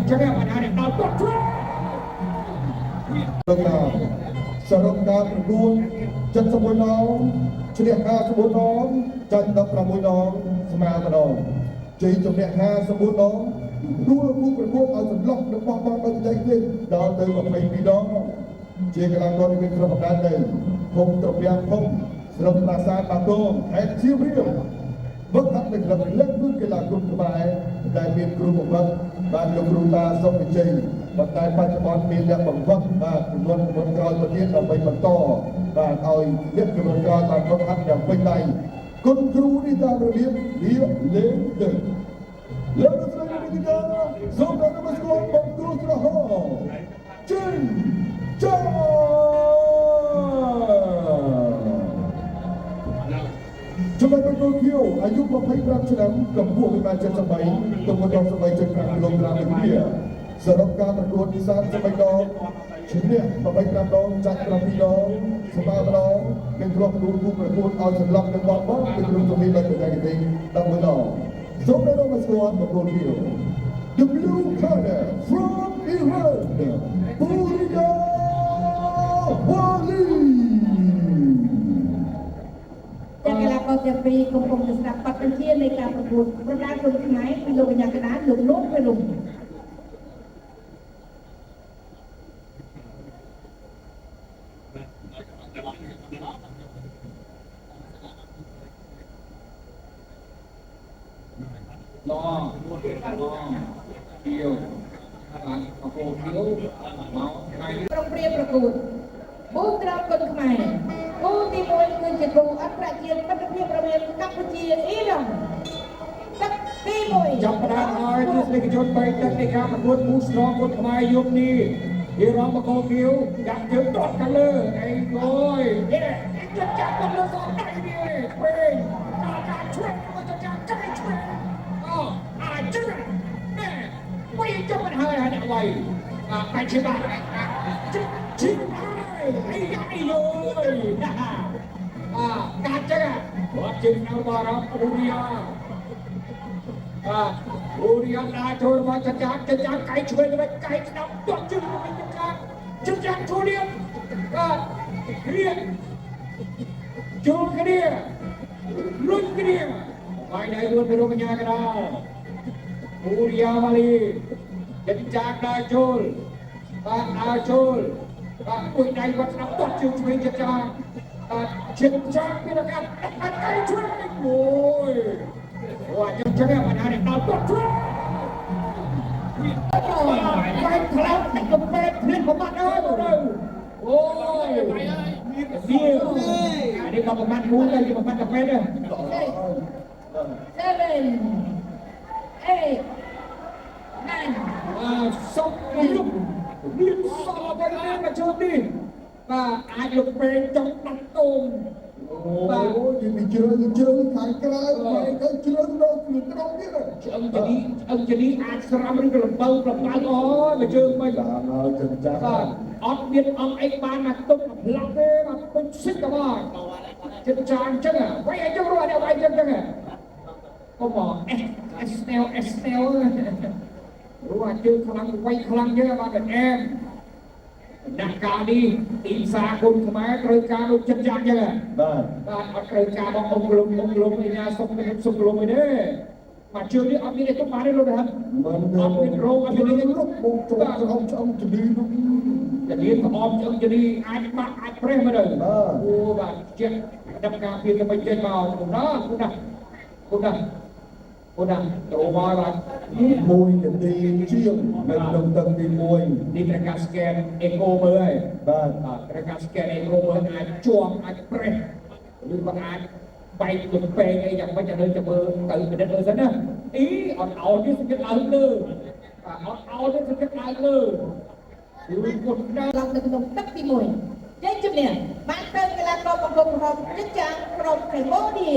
ចឹងបានហើយដល់គាត់ធ្វើសរុបការប្រកួត71ដងឈ្នះ54ដងចាញ់16ដងស្មើម្ដងជ័យជំនះ54ដងដួលគូប្រកួតឲ្យសន្លប់និងបោះបង់ដោយចែកទៀតដល់ទៅ22ដងជាកីឡាករមានក្រុមប្រដាល់ទៅភូមិត្រពាំងភូមិស្រុកប្រាសាទបាគងខេត្តសៀមរាបវឹកហាត់នៅក្លឹបលើកគូកីឡាគុណខ្មែរដែលមានគ្រូបង្វឹកបានលោកគ្រូតាសុខវិជ័យប៉ុន្តែបច្ចុប្បន្នមានអ្នកបង្វឹកបាទចំនួនក្រោយទៅទៀតដើម្បីបន្តបាទឲ្យអ្នកចំនួនក្រោយបានវឹកហាត់យ៉ាងពេញដៃគុណគ្រូនេះតាមរបៀបលាលេងទៅលើកស្រីវិទ្យាសូមដល់នមស្ការបងគ្រូក្រហមចិនចាចំណែកប្រកួតគីវអាយុ25ឆ្នាំកម្ពស់1.73 ទម្ងន់ដង3.5 គីឡូក្រាមវិទ្យាសរុបការប្រកួត33ដងឈ្នះ85ដងចាច់7ដងស្មើម្ដងនិងគ្រាប់គូប្រកួតឲ្យសន្លប់និងបោះបង់ពីក្រុមជំនាញដោយបច្ចេកទេស11ដងសូមដល់នមស្ការប្រកួតគីវ The blue corner from Iran Buria Wali កីឡាករទាំងពីរកំពុងស្ដាប់បទបញ្ជានៃការប្រកួតប្រដាល់គុណខ្មែរពីលោកកញ្ញាកណ្ដាលលោកលោកពេលនោះក្រុមព្រៀបប្រកួតបូក្រាបគុណខ្មែរគូទី1គឺជាគូអន្តរជាតិមិត្តភាពរវាងកម្ពុជាអ៊ីរ៉ង់ទឹកទី1ចាប់ផ្ដើមហើយទស្សនិកជន3ទឹកនៃការប្រកួតគូស្រងគុណខ្មែរយប់នេះអ៊ីរ៉ង់បកគោគីវដាក់ជើងទាត់ខាងលើអីគយនេះចាប់ទៅលើសងដៃនេះពេលការឆ្វេងមកទៅចាំកាយឆ្វេងអូអាចជឿនេះវិញចាប់មិនហើយអ្នកវាយបាច់ជាបាក់ជីហើយអីយ៉ាអីយោកាត់ចឹងគាត់ជើងនៅបរំអូរីយ៉ាអូរីយ៉ាដើរចូលមកចាក់កៃឆ្វេងទៅកៃស្ដាប់ទាត់ជើងទៅចាក់ចូលនេះរៀនចូលគ្នាលុយគ្នាបាយដៃរួនទៅរកកញ្ញាកណ្ដាលអូរីយ៉ាម៉ាលីចាក់ដើរចូលដើរចូលអួយដៃគាត់ស្ដាប់ទាត់ជើងឆ្វេងចាក់ជិតចាក់ពីរកាត់កៃឆ្វេងអូយចឹងបានហើយដល់ទាត់ឆ្វេងបាយខ្លាំងតែកំពេតព្រៀនប្រមាត់អើយអូយបាយហើយនេះនេះក៏ប្រមាត់មូលដែរប្រមាត់កាហ្វេដែរ7 8 9សុំមានសល់តែមកជើងនេះអាចលោកពេលចង់ដាក់តូនអូយនិយាយជើងខាងក្រៅហើយទៅជ្រើសដល់ខ្លួនត្រង់ទៀតឆ្អឹងជនីអាចស្រាំឬក៏លំបើប្របាល់អូយមកជើងមិនដល់ចឹងចាអត់មានអង្គអីបានមកទុកប្លាក់ទេមកទុកសិចក៏បានចិត្តចានចឹងវាយឲ្យចឹងរត់ឲ្យចឹងកុំមកអេសណែលรู้ว่าជើងខ្លាំងវាយខ្លាំងយើបានតែអែមដាក់ការនេះទីផ្សារគុណខ្មែរត្រូវការដូចចិត្តយ៉ាងចឹងបាទអត់ត្រូវការបងអង្គលំឯណាសុំលំឯទេមកជើងនេះអត់មានទេទុកបានទេលោកដែរអត់មានរោគអត់មានទេរុកបងចូលឆ្អឹងជំនីនោះជំនីក្អមឆ្អឹងជំនីអាចបាក់អាចប្រេះមកទៅអូបាទចិត្តដំការពីទៅចេញមកគុំណាចូលមកបាទ1នាទីជាងនៅក្នុងទឹកទី1នេះត្រូវការស្កេនអេកូមើលហើយបាទត្រូវការស្កេនអេកូមើលអាចជាប់អាចប្រេះឬក៏អាចបែកទៅពេងអីយ៉ាងម៉េចទៅចាំមើលទៅពិនិត្យមើលសិនណាអត់អោនេះស្គិតឡើងលើអត់អោនេះស្គិតឡើងលើគឺគាត់ដើរឡើងនៅក្នុងទឹកទី1ជ័យជំនះបានទៅកីឡាករប្រកបប្រហោជិតចាំក្រុមកម្ពុជា